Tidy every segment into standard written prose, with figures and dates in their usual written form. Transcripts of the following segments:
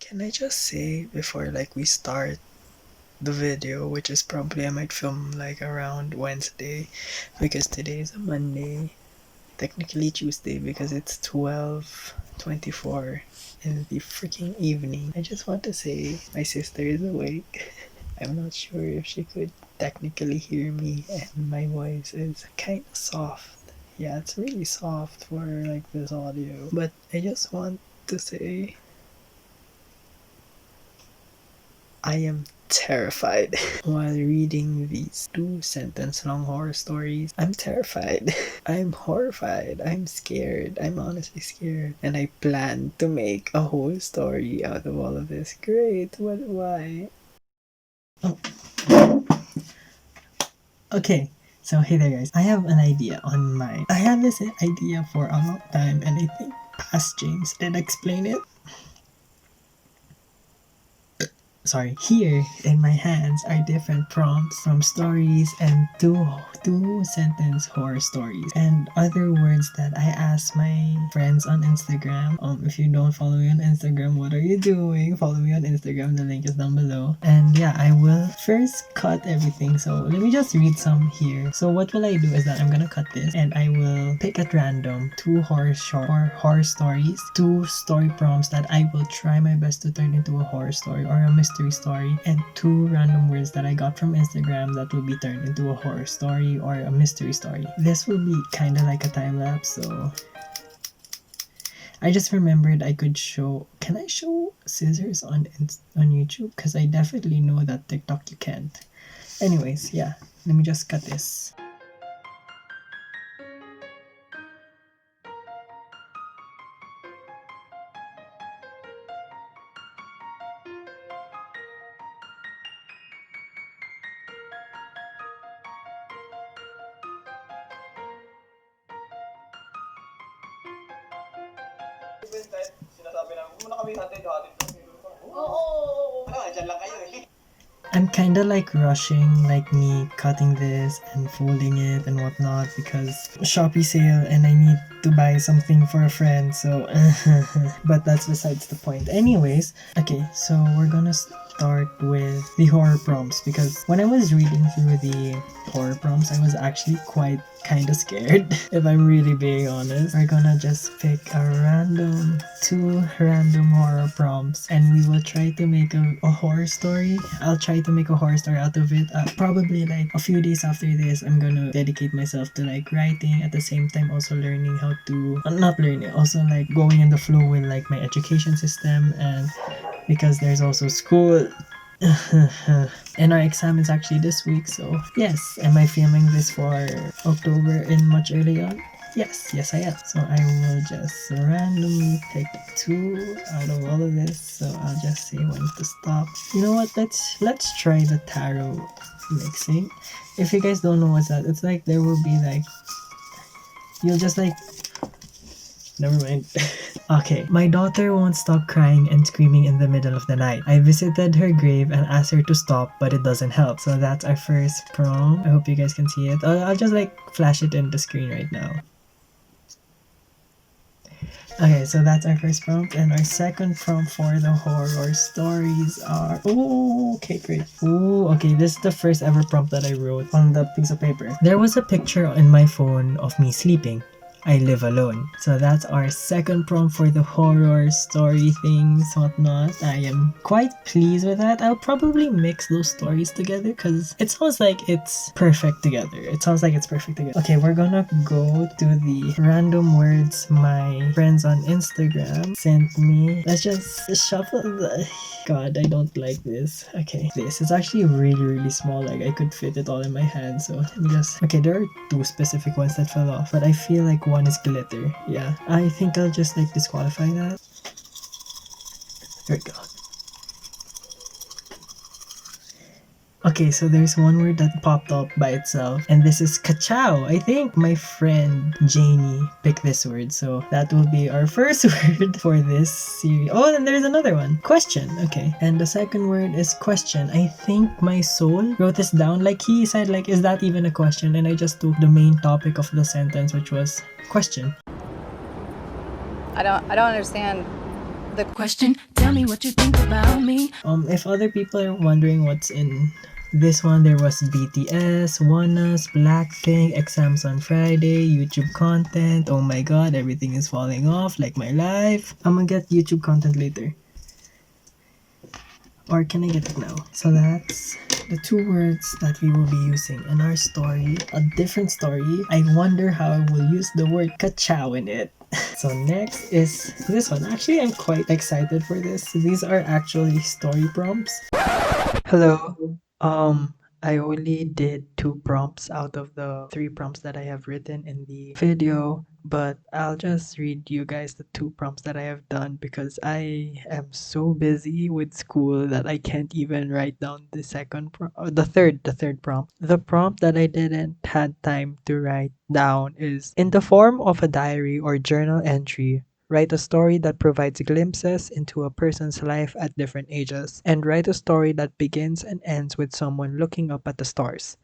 Can I just say before like we start the video, which is probably I might film like around Wednesday because today is a Monday. Technically Tuesday because it's 12:24 in the freaking evening. I just want to say my sister is awake. I'm not sure if she could technically hear me, and my voice is kind of soft. Yeah, it's really soft for like this audio. But I just want to say I am terrified while reading these 2 sentence long horror stories. I'm terrified. I'm horrified. I'm scared. I'm honestly scared. And I plan to make a whole story out of all of this. Great. What? Why? Oh. Okay. So hey there guys. I have an idea on my... I had this idea for a long time and I think past James did explain it. Sorry, here in my hands are different prompts from stories and two sentence horror stories and other words that I asked my friends on Instagram. If you don't follow me on Instagram, what are you doing? Follow me on Instagram, the link is down below. And yeah, I will first cut everything, so let me just read some here. So what will I do is that I'm gonna cut this and I will pick at random 2 horror stories, 2 story prompts that I will try my best to turn into a horror story or a mystery story, and 2 random words that I got from Instagram that will be turned into a horror story or a mystery story. This will be kind of like a time lapse, so I just remembered I could show... Can I show scissors on YouTube? Because I definitely know that TikTok you can't. Anyways, yeah, let me just cut this. Sinasabi namin, muna kami hatid-hatid. Oo. Dyan lang kayo eh. I'm kinda like rushing, like me cutting this and folding it and whatnot because Shopee sale and I need to buy something for a friend, so but that's besides the point. Anyways, okay, so we're gonna start with the horror prompts because when I was reading through the horror prompts, I was actually quite kind of scared if I'm really being honest. We're gonna just pick two random horror prompts and we will try to make a horror story. I'll try to make a horror story out of it. Probably like a few days after this, I'm gonna dedicate myself to like writing, at the same time also learning how to... not learning, also like going in the flow with like my education system, and because there's also school. And our exam is actually this week, so yes. Am I filming this for October in much early on? Yes, I am. So I will just randomly pick 2 out of all of this. So I'll just say when to stop. You know what? Let's try the tarot mixing. If you guys don't know what's that, it's like there will be like... You'll just like... Never mind. Okay. My daughter won't stop crying and screaming in the middle of the night. I visited her grave and asked her to stop, but it doesn't help. So that's our first prompt. I hope you guys can see it. I'll just like flash it in the screen right now. Okay, so that's our first prompt, and our second prompt for the horror stories are... Oh, okay, great. Oh, okay, this is the first ever prompt that I wrote on the piece of paper. There was a picture in my phone of me sleeping. I live alone. So that's our second prompt for the horror story things, whatnot. I am quite pleased with that. I'll probably mix those stories together because it sounds like it's perfect together. Okay, we're gonna go to the random words my friends on Instagram sent me. Let's just shuffle the... God, I don't like this. Okay, this is actually really small. Like I could fit it all in my hand. So let me just... Okay, there are 2 specific ones that fell off, but I feel like one is glitter. Yeah, I think I'll just like disqualify that. There we go. Okay, so there's one word that popped up by itself, and this is kachow. I think my friend Janie picked this word, so that will be our first word for this series. Oh, and there's another one. Question. Okay, and the second word is question. I think my soul wrote this down. Like he said, like, is that even a question? And I just took the main topic of the sentence, which was question. I don't understand The question, tell me what you think about me. If other people are wondering what's in this one, there was BTS, Oneus, Blackpink, exams on Friday, YouTube content. Oh my god, everything is falling off like my life. I'm gonna get YouTube content later. Or can I get it now? So that's the two words that we will be using in our story. A different story. I wonder how I will use the word kachow in it. So next is this one. Actually, I'm quite excited for this. These are actually story prompts. Hello. I only did 2 prompts out of the 3 prompts that I have written in the video, but I'll just read you guys the 2 prompts that I have done because I am so busy with school that I can't even write down the third prompt. The prompt that I didn't had time to write down is in the form of a diary or journal entry. Write a story that provides glimpses into a person's life at different ages, and write a story that begins and ends with someone looking up at the stars.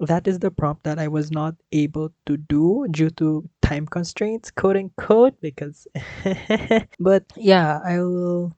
That is the prompt that I was not able to do due to time constraints, quote unquote, because. But yeah,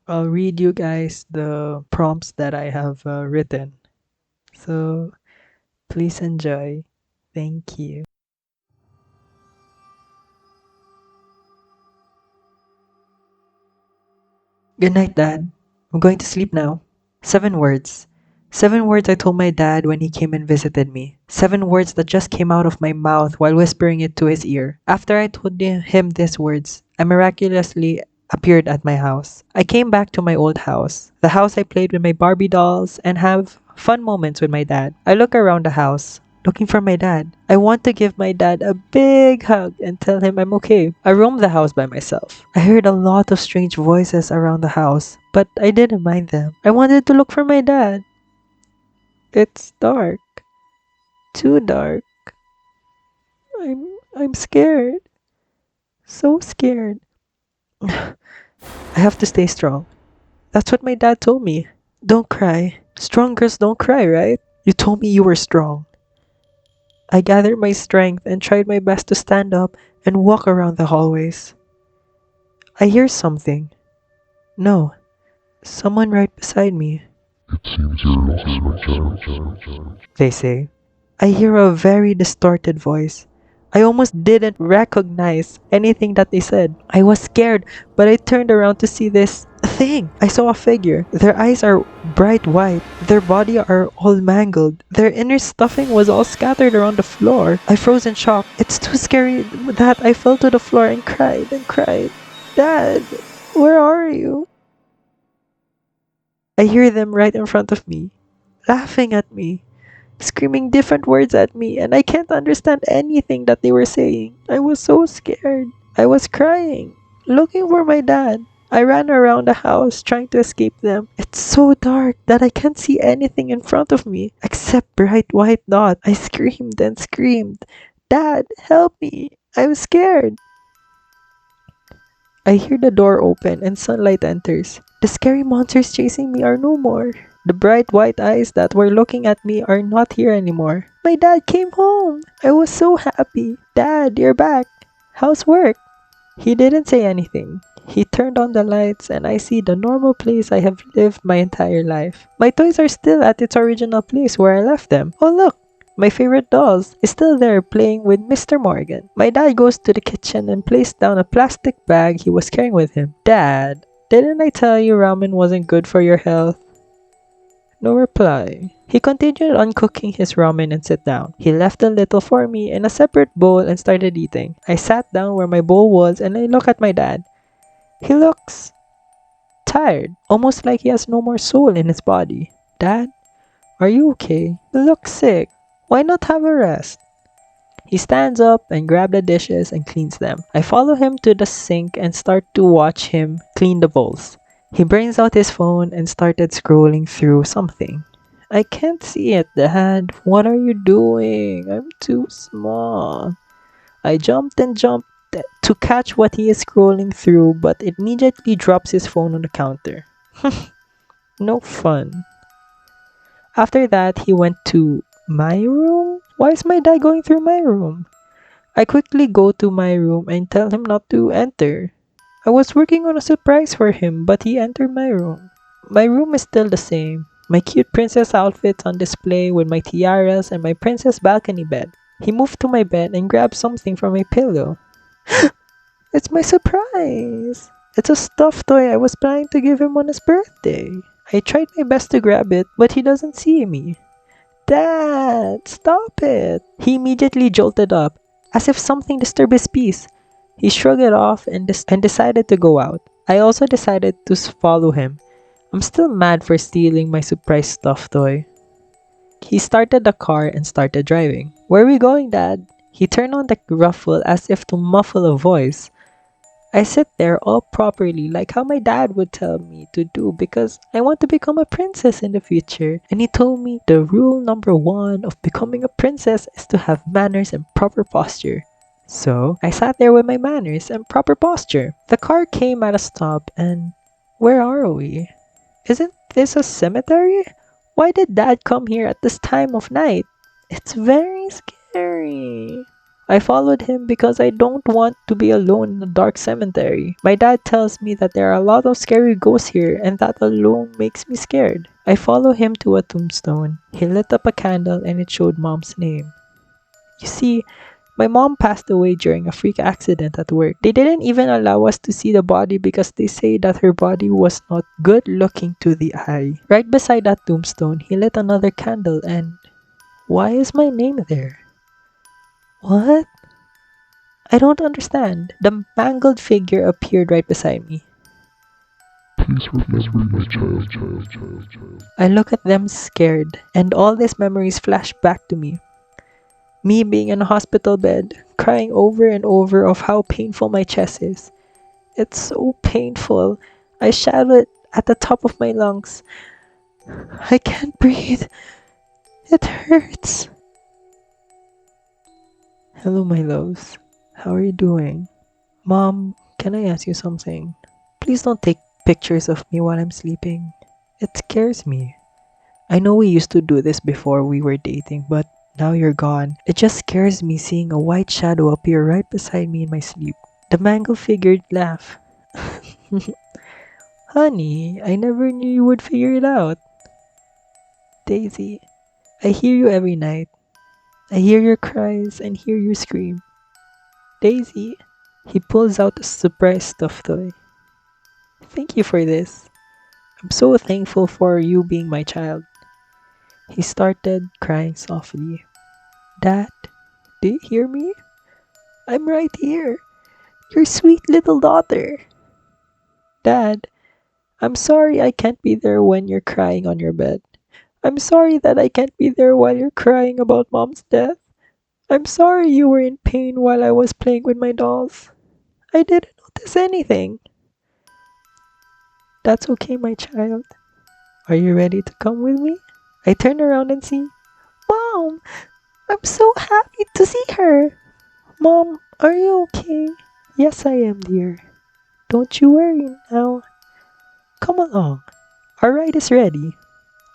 I'll read you guys the prompts that I have written. So please enjoy. Thank you. Good night, Dad. I'm going to sleep now. 7 words. 7 words I told my dad when he came and visited me. 7 words that just came out of my mouth while whispering it to his ear. After I told him these words, I miraculously appeared at my house. I came back to my old house, the house I played with my Barbie dolls and have fun moments with my dad. I look around the house, looking for my dad. I want to give my dad a big hug and tell him I'm okay. I roamed the house by myself. I heard a lot of strange voices around the house, but I didn't mind them. I wanted to look for my dad. It's dark. Too dark. I'm scared. So scared. I have to stay strong. That's what my dad told me. Don't cry. Strong girls don't cry, right? You told me you were strong. I gathered my strength and tried my best to stand up and walk around the hallways. I hear something. No, someone right beside me. It seems you're lost, my child. They say. I hear a very distorted voice. I almost didn't recognize anything that they said. I was scared, but I turned around to see this thing. I saw a figure. Their eyes are bright white. Their body are all mangled. Their inner stuffing was all scattered around the floor. I froze in shock. It's too scary that I fell to the floor and cried and cried. Dad, where are you? I hear them right in front of me, laughing at me, screaming different words at me, and I can't understand anything that they were saying. I was so scared. I was crying, looking for my dad. I ran around the house trying to escape them. It's so dark that I can't see anything in front of me except bright white dots. I screamed and screamed, Dad, help me. I'm scared. I hear the door open and sunlight enters. The scary monsters chasing me are no more. The bright white eyes that were looking at me are not here anymore. My dad came home. I was so happy. Dad, you're back. How's work? He didn't say anything. He turned on the lights and I see the normal place I have lived my entire life. My toys are still at its original place where I left them. Oh look, my favorite dolls is still there playing with Mr. Morgan. My dad goes to the kitchen and places down a plastic bag he was carrying with him. Dad, didn't I tell you ramen wasn't good for your health? No reply. He continued on cooking his ramen and sat down. He left a little for me in a separate bowl and started eating. I sat down where my bowl was and I look at my dad. He looks tired, almost like he has no more soul in his body. Dad, are you okay? You look sick. Why not have a rest? He stands up and grabs the dishes and cleans them. I follow him to the sink and start to watch him clean the bowls. He brings out his phone and started scrolling through something. I can't see it, Dad. What are you doing? I'm too small. I jumped and jumped to catch what he is scrolling through, but immediately drops his phone on the counter. No fun. After that, he went to my room? Why is my dad going through my room? I quickly go to my room and tell him not to enter. I was working on a surprise for him, but he entered my room. My room is still the same. My cute princess outfits on display with my tiaras and my princess balcony bed. He moved to my bed and grabbed something from my pillow. It's my surprise! It's a stuffed toy I was planning to give him on his birthday. I tried my best to grab it, but he doesn't see me. Dad, stop it! He immediately jolted up, as if something disturbed his peace. He shrugged it off and decided to go out. I also decided to follow him. I'm still mad for stealing my surprise stuffed toy. He started the car and started driving. Where are we going, Dad? He turned on the ruffle as if to muffle a voice. I sit there all properly like how my dad would tell me to do because I want to become a princess in the future. And he told me the rule number one of becoming a princess is to have manners and proper posture. So I sat there with my manners and proper posture. The car came at a stop and where are we? Isn't this a cemetery? Why did Dad come here at this time of night? It's very scary. I followed him because I don't want to be alone in a dark cemetery. My dad tells me that there are a lot of scary ghosts here and that alone makes me scared. I follow him to a tombstone. He lit up a candle and it showed Mom's name. You see, my mom passed away during a freak accident at work. They didn't even allow us to see the body because they say that her body was not good looking to the eye. Right beside that tombstone, he lit another candle and why is my name there? What? I don't understand. The mangled figure appeared right beside me. Please remember my child. I look at them scared, and all these memories flash back to me. Me being in a hospital bed, crying over and over of how painful my chest is. It's so painful. I shouted at the top of my lungs. I can't breathe. It hurts. Hello, my loves. How are you doing? Mom, can I ask you something? Please don't take pictures of me while I'm sleeping. It scares me. I know we used to do this before we were dating, but now you're gone. It just scares me seeing a white shadow appear right beside me in my sleep. The mango figure laughed. Honey, I never knew you would figure it out. Daisy, I hear you every night. I hear your cries and hear you scream. Daisy, he pulls out a surprise stuffed toy. Thank you for this. I'm so thankful for you being my child. He started crying softly. Dad, do you hear me? I'm right here. Your sweet little daughter. Dad, I'm sorry I can't be there when you're crying on your bed. I'm sorry that I can't be there while you're crying about Mom's death. I'm sorry you were in pain while I was playing with my dolls. I didn't notice anything. That's okay, my child. Are you ready to come with me? I turn around and see, Mom! I'm so happy to see her. Mom, are you okay? Yes, I am, dear. Don't you worry now. Come along. Our ride is ready.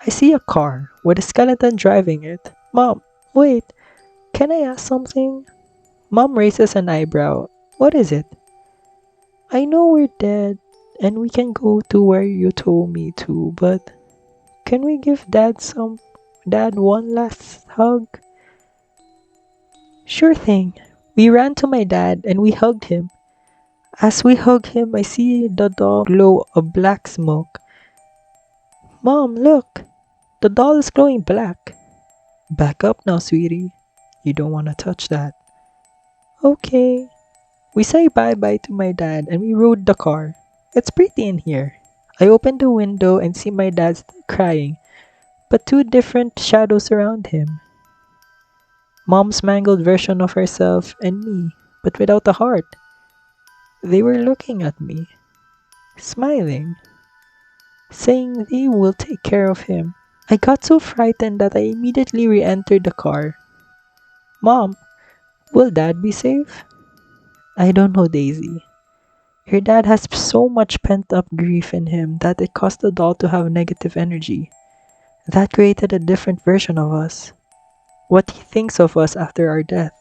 I see a car with a skeleton driving it. Mom, wait. Can I ask something? Mom raises an eyebrow. What is it? I know we're dead and we can go to where you told me to, but can we give Dad one last hug? Sure thing. We ran to my dad and we hugged him. As we hug him, I see the doll glow a black smoke. Mom, look! The doll is glowing black. Back up now, sweetie. You don't want to touch that. Okay. We say bye-bye to my dad and we rode the car. It's pretty in here. I open the window and see my dad still crying, but two different shadows around him. Mom's mangled version of herself and me, but without a heart. They were looking at me, smiling, saying they will take care of him. I got so frightened that I immediately re-entered the car. Mom, will Dad be safe? I don't know, Daisy. Your dad has so much pent-up grief in him that it caused the doll to have negative energy. That created a different version of us. What he thinks of us after our death.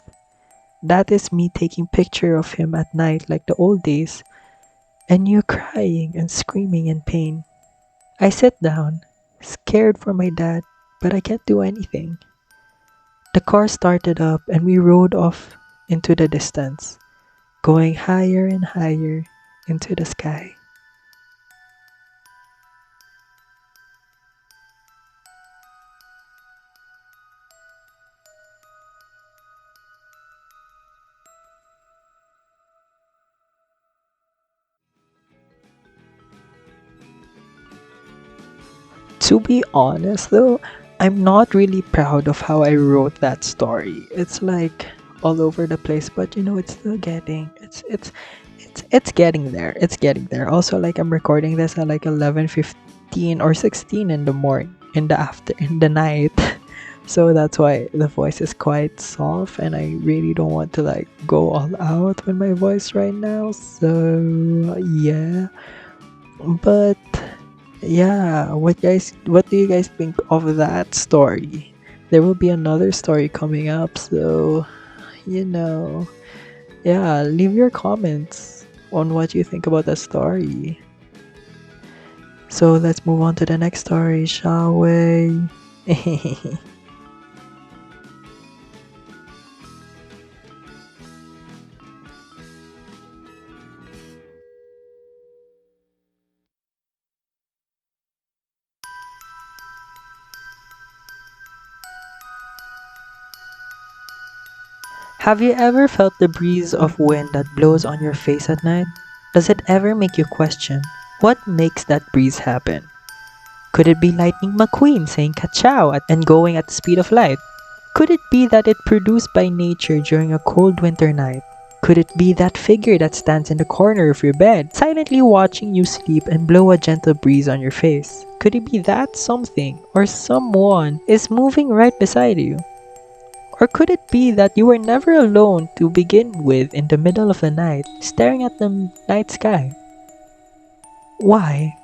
That is me taking picture of him at night like the old days. and you crying and screaming in pain. I sit down, scared for my dad, but I can't do anything. The car started up and we rode off into the distance, going higher and higher into the sky. To be honest though, I'm not really proud of how I wrote that story. It's like all over the place, but it's still getting it's getting there. It's getting there. Also, like, I'm recording this at like 11:15 or 16 in the morning, in the night. So that's why the voice is quite soft, and I really don't want to like go all out with my voice right now. So yeah. But yeah, what do you guys think of that story? There will be another story coming up, so you know, yeah, leave your comments on what you think about the story. So let's move on to the next story, shall we? Have you ever felt the breeze of wind that blows on your face at night? Does it ever make you question what makes that breeze happen? Could it be Lightning McQueen saying ka-chow and going at the speed of light? Could it be that it produced by nature during a cold winter night? Could it be that figure that stands in the corner of your bed, silently watching you sleep and blow a gentle breeze on your face? Could it be that something or someone is moving right beside you? Or could it be that you were never alone to begin with in the middle of the night, staring at the night sky? Why?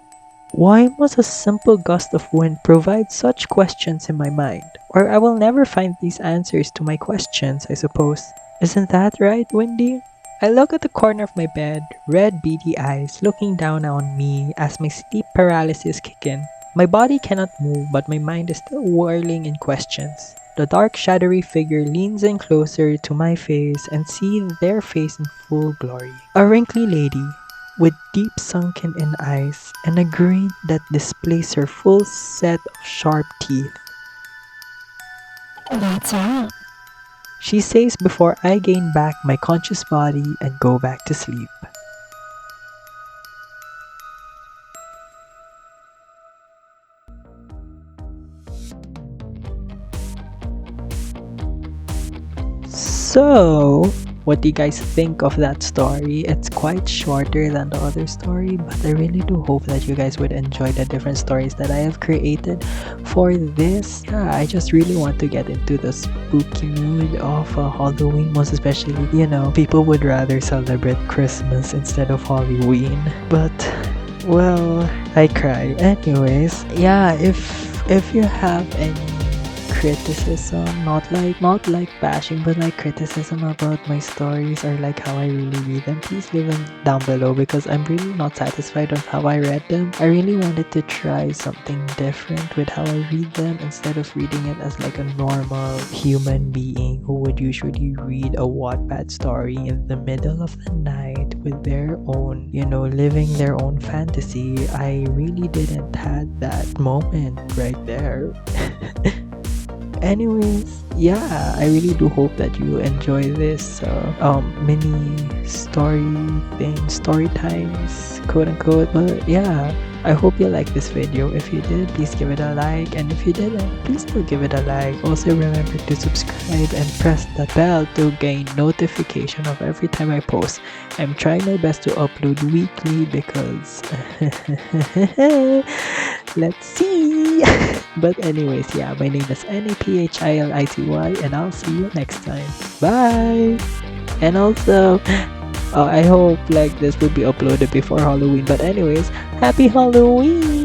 Why must a simple gust of wind provide such questions in my mind? Or I will never find these answers to my questions, I suppose. Isn't that right, Windy? I look at the corner of my bed, red beady eyes looking down on me as my sleep paralysis kick in. My body cannot move, but my mind is still whirling in questions. The dark shadowy figure leans in closer to my face and see their face in full glory. A wrinkly lady, with deep sunken in eyes and a grin that displays her full set of sharp teeth. What's up? She says before I gain back my conscious body and go back to sleep. So, what do you guys think of that story? It's quite shorter than the other story, but I really do hope that you guys would enjoy the different stories that I have created for this. Yeah, I just really want to get into the spooky mood of Halloween, most especially, people would rather celebrate Christmas instead of Halloween. But, well, I cry. Anyways, yeah, if you have any criticism, not like bashing, but like criticism about my stories or like how I really read them, please leave them down below, because I'm really not satisfied with how I read them. I really wanted to try something different with how I read them, instead of reading it as like a normal human being who would usually read a Wattpad story in the middle of the night with their own, living their own fantasy. I really didn't had that moment right there. Anyways, yeah, I really do hope that you enjoy this mini story times, quote unquote. But yeah, I hope you like this video. If you did, please give it a like, and if you didn't, please still give it a like. Also, remember to subscribe and press the bell to gain notification of every time I post. I'm trying my best to upload weekly because let's see. But anyways, yeah, my name is Naphility, and I'll see you next time. Bye. And also, I hope like this will be uploaded before Halloween. But anyways, happy Halloween.